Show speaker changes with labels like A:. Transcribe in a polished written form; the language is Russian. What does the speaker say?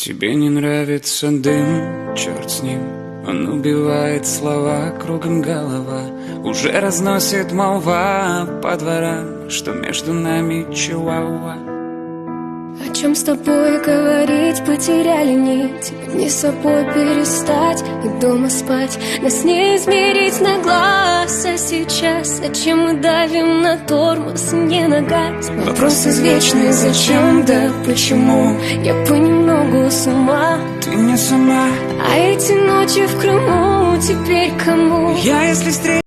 A: Тебе не нравится дым, черт с ним. Он убивает слова, кругом голова. Уже разносит молва по дворам, что между нами чуауа.
B: О чем с тобой говорить, потеряли нить. Не собой перестать и дома спать. Нас не измерить на глаз, а сейчас зачем мы давим на тормоз, не на газ? Вопрос извечный, зачем, да почему? Я понемногу с ума.
A: Ты не сама.
B: А эти ночи в Крыму теперь кому?
A: Я если встретил